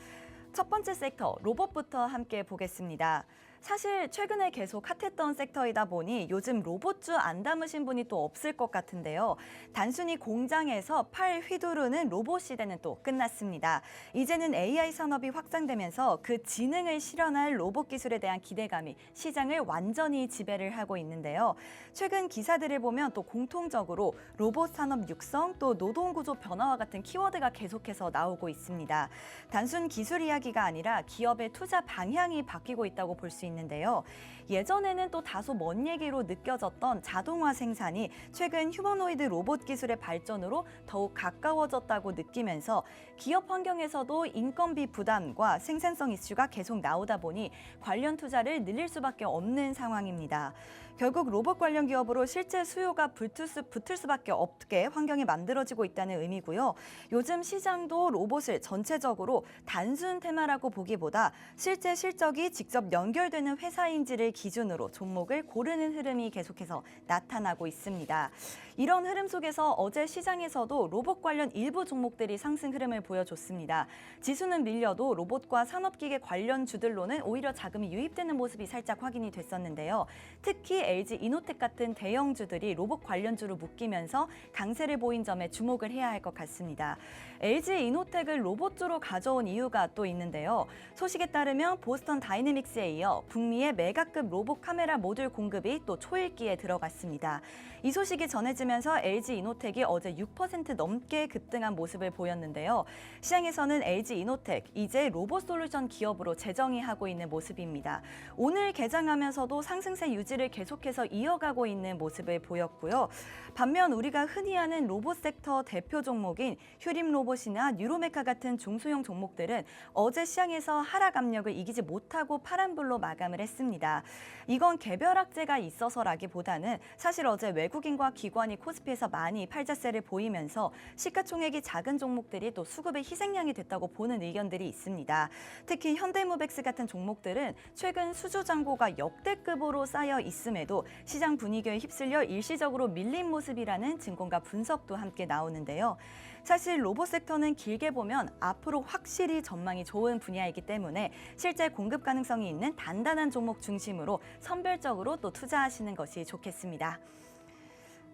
첫 번째 섹터, 로봇부터 함께 보겠습니다. 사실 최근에 계속 핫했던 섹터이다 보니 요즘 로봇주 안 담으신 분이 또 없을 것 같은데요. 단순히 공장에서 팔 휘두르는 로봇 시대는 또 끝났습니다. 이제는 AI 산업이 확장되면서 그 지능을 실현할 로봇 기술에 대한 기대감이 시장을 완전히 지배를 하고 있는데요. 최근 기사들을 보면 또 공통적으로 로봇 산업 육성 또 노동 구조 변화와 같은 키워드가 계속해서 나오고 있습니다. 단순 기술 이야기가 아니라 기업의 투자 방향이 바뀌고 있다고 볼 수 있는데요. 예전에는 또 다소 먼 얘기로 느껴졌던 자동화 생산이 최근 휴머노이드 로봇 기술의 발전으로 더욱 가까워졌다고 느끼면서 기업 환경에서도 인건비 부담과 생산성 이슈가 계속 나오다 보니 관련 투자를 늘릴 수밖에 없는 상황입니다. 결국 로봇 관련 기업으로 실제 수요가 붙을 수밖에 없게 환경이 만들어지고 있다는 의미고요. 요즘 시장도 로봇을 전체적으로 단순 테마라고 보기보다 실제 실적이 직접 연결되는 회사인지를 기준으로 종목을 고르는 흐름이 계속해서 나타나고 있습니다. 이런 흐름 속에서 어제 시장에서도 로봇 관련 일부 종목들이 상승 흐름을 보여줬습니다. 지수는 밀려도 로봇과 산업기계 관련 주들로는 오히려 자금이 유입되는 모습이 살짝 확인이 됐었는데요. 특히 LG 이노텍 같은 대형주들이 로봇 관련주로 묶이면서 강세를 보인 점에 주목을 해야 할 것 같습니다. LG 이노텍을 로봇주로 가져온 이유가 또 있는데요. 소식에 따르면 보스턴 다이내믹스에 이어 북미의 메가급 로봇 카메라 모듈 공급이 또 초읽기에 들어갔습니다. 이 소식이 전해지면서 LG 이노텍이 어제 6% 넘게 급등한 모습을 보였는데요. 시장에서는 LG 이노텍 이제 로봇 솔루션 기업으로 재정의하고 있는 모습입니다. 오늘 개장하면서도 상승세 유지를 계속해서 이어가고 있는 모습을 보였고요. 반면 우리가 흔히 아는 로봇 섹터 대표 종목인 휴림 로봇이나 뉴로메카 같은 중소형 종목들은 어제 시장에서 하락 압력을 이기지 못하고 파란불로 마감을 했습니다. 이건 개별 악재가 있어서라기보다는 사실 어제 외국인과 기관이 코스피에서 많이 팔자세를 보이면서 시가총액이 작은 종목들이 또 수급의 희생양이 됐다고 보는 의견들이 있습니다. 특히 현대무백스 같은 종목들은 최근 수주 잔고가 역대급으로 쌓여 있음에도 시장 분위기에 휩쓸려 일시적으로 밀린 모습이라는 증권가 분석도 함께 나오는데요. 사실 로봇 섹터는 길게 보면 앞으로 확실히 전망이 좋은 분야이기 때문에 실제 공급 가능성이 있는 단단한 종목 중심으로 선별적으로 또 투자하시는 것이 좋겠습니다.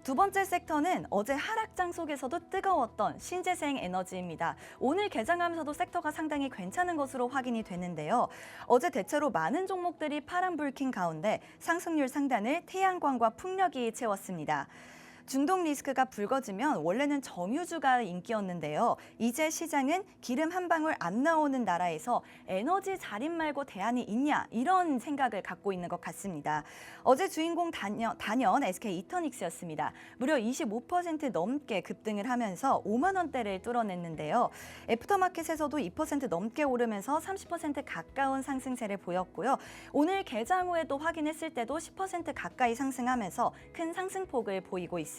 두 번째 섹터는 어제 하락장 속에서도 뜨거웠던 신재생 에너지입니다. 오늘 개장하면서도 섹터가 상당히 괜찮은 것으로 확인이 되는데요. 어제 대체로 많은 종목들이 파란불 킨 가운데 상승률 상단을 태양광과 풍력이 채웠습니다. 중동 리스크가 불거지면 원래는 정유주가 인기였는데요. 이제 시장은 기름 한 방울 안 나오는 나라에서 에너지 자립 말고 대안이 있냐 이런 생각을 갖고 있는 것 같습니다. 어제 주인공 단연 SK 이터닉스였습니다. 무려 25% 넘게 급등을 하면서 5만 원대를 뚫어냈는데요. 애프터마켓에서도 2% 넘게 오르면서 30% 가까운 상승세를 보였고요. 오늘 개장 후에도 확인했을 때도 10% 가까이 상승하면서 큰 상승폭을 보이고 있습니다.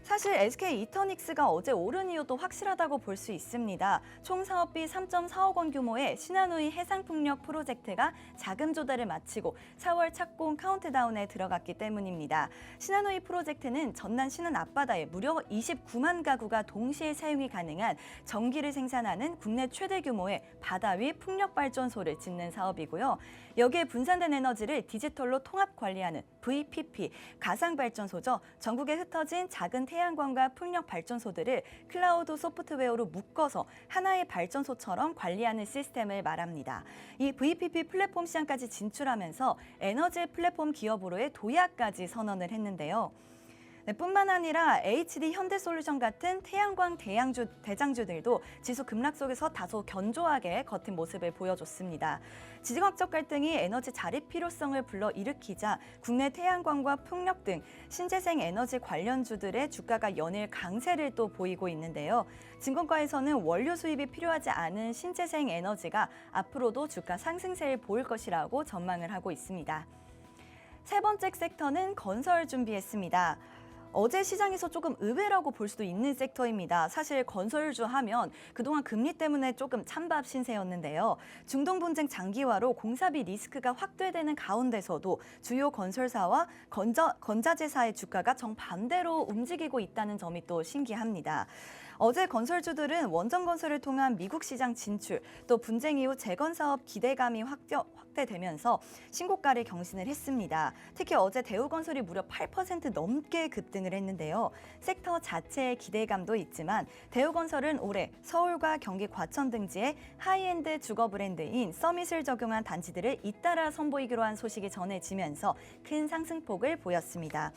사실 SK 이터닉스가 어제 오른 이유도 확실하다고 볼 수 있습니다. 총 사업비 3.4억 원 규모의 신한우이 해상풍력 프로젝트가 자금 조달을 마치고 4월 착공 카운트다운에 들어갔기 때문입니다. 신한우이 프로젝트는 전남 신안 앞바다에 무려 29만 가구가 동시에 사용이 가능한 전기를 생산하는 국내 최대 규모의 바다 위 풍력 발전소를 짓는 사업이고요. 여기에 분산된 에너지를 디지털로 통합 관리하는 VPP, 가상발전소죠. 전국에 흩어진 작은 태양광과 풍력 발전소들을 클라우드 소프트웨어로 묶어서 하나의 발전소처럼 관리하는 시스템을 말합니다. 이 VPP 플랫폼 시장까지 진출하면서 에너지 플랫폼 기업으로의 도약까지 선언을 했는데요. 뿐만 아니라 HD 현대솔루션 같은 태양광 대장주들도 지수 급락 속에서 다소 견조하게 겉은 모습을 보여줬습니다. 지정학적 갈등이 에너지 자립 필요성을 불러일으키자 국내 태양광과 풍력 등 신재생 에너지 관련주들의 주가가 연일 강세를 또 보이고 있는데요. 증권가에서는 원료 수입이 필요하지 않은 신재생 에너지가 앞으로도 주가 상승세를 보일 것이라고 전망을 하고 있습니다. 세 번째 섹터는 건설 준비했습니다. 어제 시장에서 조금 의외라고 볼 수도 있는 섹터입니다. 사실 건설주 하면 그동안 금리 때문에 조금 찬밥 신세였는데요. 중동 분쟁 장기화로 공사비 리스크가 확대되는 가운데서도 주요 건설사와 건자재사의 주가가 정반대로 움직이고 있다는 점이 또 신기합니다. 어제 건설주들은 원전 건설을 통한 미국 시장 진출, 또 분쟁 이후 재건 사업 기대감이 확대되면서 신고가를 경신을 했습니다. 특히 어제 대우건설이 무려 8% 넘게 급등을 했는데요. 섹터 자체의 기대감도 있지만 대우건설은 올해 서울과 경기 과천 등지에 하이엔드 주거 브랜드인 서밋을 적용한 단지들을 잇따라 선보이기로 한 소식이 전해지면서 큰 상승폭을 보였습니다.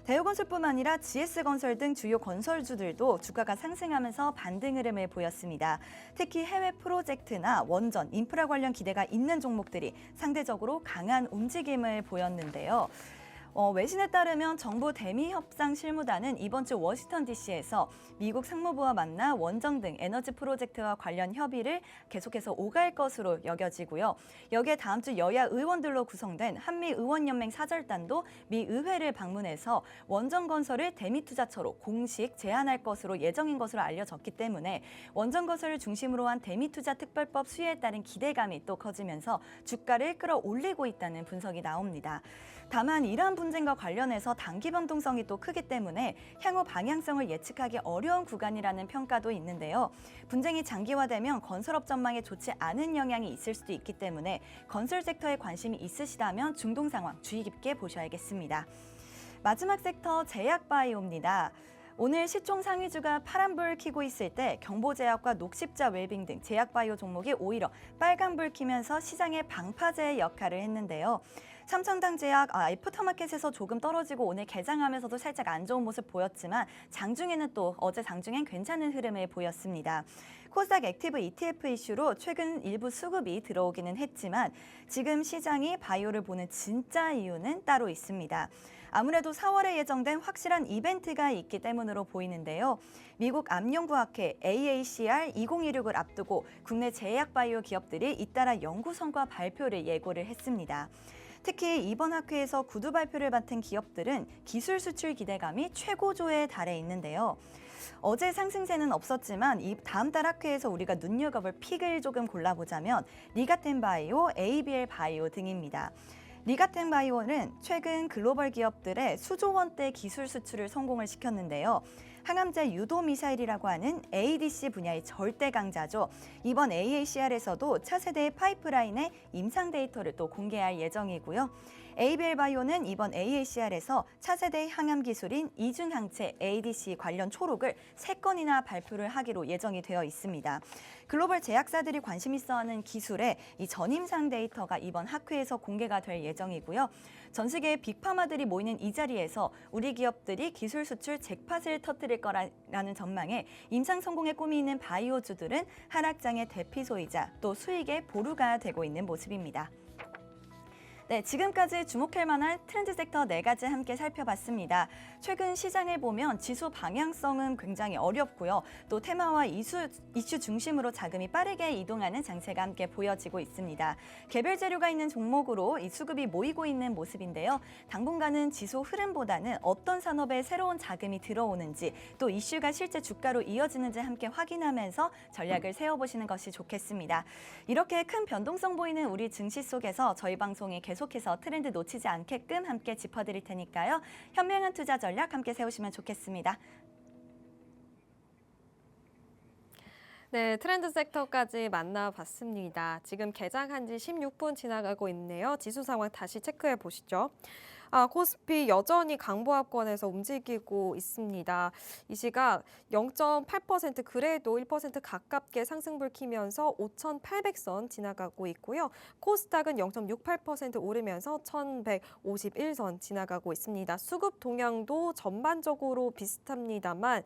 대우건설뿐만 아니라 GS건설 등 주요 건설주들도 주가가 상승하면서 반등 흐름을 보였습니다. 특히 해외 프로젝트나 원전, 인프라 관련 기대가 있는 종목들이 상대적으로 강한 움직임을 보였는데요. 외신에 따르면 정부 대미협상 실무단은 이번 주 워싱턴 DC에서 미국 상무부와 만나 원전 등 에너지 프로젝트와 관련 협의를 계속해서 오갈 것으로 여겨지고요. 여기에 다음 주 여야 의원들로 구성된 한미의원연맹 사절단도 미 의회를 방문해서 원전 건설을 대미투자처로 공식 제안할 것으로 예정인 것으로 알려졌기 때문에 원전 건설을 중심으로 한 대미투자 특별법 수혜에 따른 기대감이 또 커지면서 주가를 끌어올리고 있다는 분석이 나옵니다. 다만 이러한 분쟁과 관련해서 단기 변동성이 또 크기 때문에 향후 방향성을 예측하기 어려운 구간이라는 평가도 있는데요. 분쟁이 장기화되면 건설업 전망에 좋지 않은 영향이 있을 수도 있기 때문에 건설 섹터에 관심이 있으시다면 중동 상황 주의 깊게 보셔야겠습니다. 마지막 섹터 제약바이오입니다. 오늘 시총 상위주가 파란불 켜고 있을 때 경보제약과 녹십자 웰빙 등 제약바이오 종목이 오히려 빨간불 켜면서 시장의 방파제의 역할을 했는데요. 삼성당제약 애프터마켓에서 조금 떨어지고 오늘 개장하면서도 살짝 안 좋은 모습 보였지만 장중에는 또 어제 장중엔 괜찮은 흐름을 보였습니다. 코스닥 액티브 ETF 이슈로 최근 일부 수급이 들어오기는 했지만 지금 시장이 바이오를 보는 진짜 이유는 따로 있습니다. 아무래도 4월에 예정된 확실한 이벤트가 있기 때문으로 보이는데요. 미국 암연구학회 AACR 2016을 앞두고 국내 제약바이오 기업들이 잇따라 연구 성과 발표를 예고를 했습니다. 특히 이번 학회에서 구두 발표를 맡은 기업들은 기술 수출 기대감이 최고조에 달해 있는데요. 어제 상승세는 없었지만 이 다음 달 학회에서 우리가 눈여겨볼 픽을 조금 골라보자면 리가텐바이오, ABL바이오 등입니다. 리가텐바이오는 최근 글로벌 기업들의 수조 원대 기술 수출을 성공을 시켰는데요. 항암제 유도 미사일이라고 하는 ADC 분야의 절대 강자죠. 이번 AACR에서도 차세대 파이프라인의 임상 데이터를 또 공개할 예정이고요. ABL 바이오는 이번 AACR에서 차세대 항암 기술인 이중항체 ADC 관련 초록을 3건이나 발표를 하기로 예정이 되어 있습니다. 글로벌 제약사들이 관심 있어하는 기술의 이 전임상 데이터가 이번 학회에서 공개가 될 예정이고요. 전 세계의 빅파마들이 모이는 이 자리에서 우리 기업들이 기술 수출 잭팟을 터뜨릴 거라는 전망에 임상 성공의 꿈이 있는 바이오주들은 하락장의 대피소이자 또 수익의 보루가 되고 있는 모습입니다. 네, 지금까지 주목할 만한 트렌드 섹터 4가지 함께 살펴봤습니다. 최근 시장을 보면 지수 방향성은 굉장히 어렵고요. 또 테마와 이슈 중심으로 자금이 빠르게 이동하는 장세가 함께 보여지고 있습니다. 개별 재료가 있는 종목으로 이 수급이 모이고 있는 모습인데요. 당분간은 지수 흐름보다는 어떤 산업에 새로운 자금이 들어오는지 또 이슈가 실제 주가로 이어지는지 함께 확인하면서 전략을 세워보시는 것이 좋겠습니다. 이렇게 큰 변동성 보이는 우리 증시 속에서 저희 방송이 계속해서 트렌드 놓치지 않게끔 함께 짚어드릴 테니까요. 현명한 투자 전략 함께 세우시면 좋겠습니다. 네, 트렌드 섹터까지 만나봤습니다. 지금 개장한 지 16분 지나가고 있네요. 지수 상황 다시 체크해 보시죠. 코스피 여전히 강보합권에서 움직이고 있습니다. 이 시각 0.8% 그래도 1% 가깝게 상승불 키면서 5,800선 지나가고 있고요. 코스닥은 0.68% 오르면서 1,151선 지나가고 있습니다. 수급 동향도 전반적으로 비슷합니다만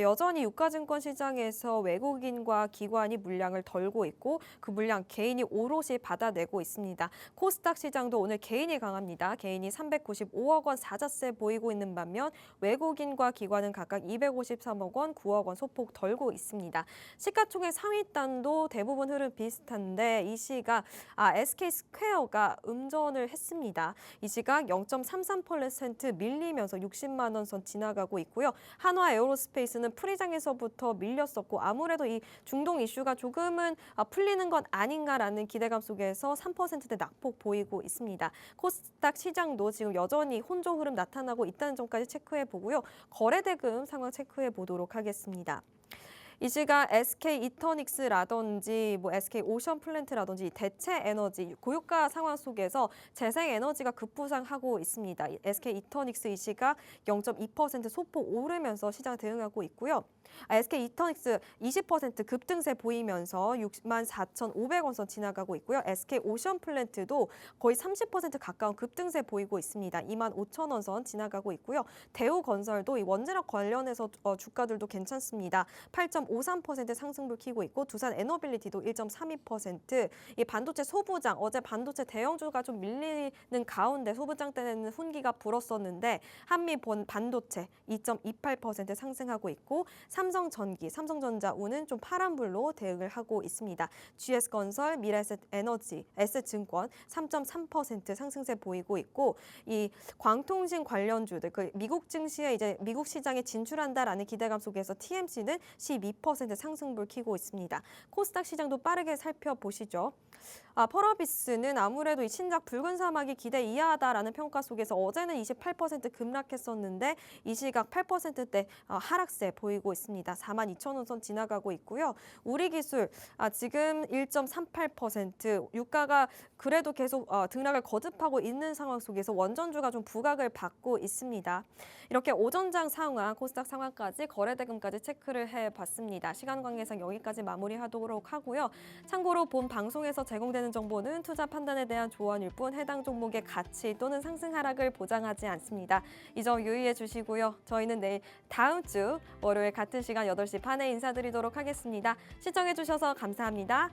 여전히 유가증권 시장에서 외국인과 기관이 물량을 덜고 있고 그 물량 개인이 오롯이 받아내고 있습니다. 코스닥 시장도 오늘 개인이 강합니다. 개인이 395억 원 사자세 보이고 있는 반면 외국인과 기관은 각각 253억 원, 9억 원 소폭 덜고 있습니다. 시가총액 상위단도 대부분 흐름 비슷한데 이 시각 SK스퀘어가 음전을 했습니다. 이 시각 0.33% 밀리면서 60만 원 선 지나가고 있고요. 한화 에어로스페이스는 프리장에서부터 밀렸었고 아무래도 이 중동 이슈가 조금은 풀리는 건 아닌가라는 기대감 속에서 3%대 낙폭 보이고 있습니다. 코스닥 시장도 지금 여전히 혼조 흐름 나타나고 있다는 점까지 체크해 보고요. 거래대금 상황 체크해 보도록 하겠습니다. 이 시각 SK 이터닉스라든지 SK 오션플랜트라든지 대체 에너지 고유가 상황 속에서 재생 에너지가 급부상하고 있습니다. SK 이터닉스 이 시각 0.2% 소폭 오르면서 시장 대응하고 있고요. SK 이터닉스 20% 급등세 보이면서 64,500원 선 지나가고 있고요. SK 오션플랜트도 거의 30% 가까운 급등세 보이고 있습니다. 25,000원 선 지나가고 있고요. 대우건설도 이 원자력 관련해서 주가들도 괜찮습니다. 8.53% 상승불 키고 있고 두산 에너빌리티도 1.32%. 이 반도체 소부장 어제 반도체 대형주가 좀 밀리는 가운데 소부장 때는 훈기가 불었었는데 한미 반도체 2.28% 상승하고 있고 삼성전기, 삼성전자 오는 좀 파란불로 대응을 하고 있습니다. GS건설, 미래에셋에너지, S증권 3.3% 상승세 보이고 있고 이 광통신 관련주들 미국 증시에 이제 미국 시장에 진출한다라는 기대감 속에서 TMC는 12% 상승불 키고 있습니다. 코스닥 시장도 빠르게 살펴보시죠. 펄어비스는 아무래도 이 신작 붉은 사막이 기대 이하다라는 평가 속에서 어제는 28% 급락했었는데 이 시각 8%대 하락세 보이고 있습니다. 42,000원 선 지나가고 있고요. 우리기술 지금 1.38% 유가가 그래도 계속 등락을 거듭하고 있는 상황 속에서 원전주가 좀 부각을 받고 있습니다. 이렇게 오전장 상황, 코스닥 상황까지 거래대금까지 체크를 해봤습니다. 시간 관계상 여기까지 마무리하도록 하고요. 참고로 본 방송에서 제공되는 정보는 투자 판단에 대한 조언일 뿐 해당 종목의 가치 또는 상승 하락을 보장하지 않습니다. 이 점 유의해 주시고요. 저희는 내일 다음 주 월요일 같은 시간 8시 반에 인사드리도록 하겠습니다. 시청해 주셔서 감사합니다.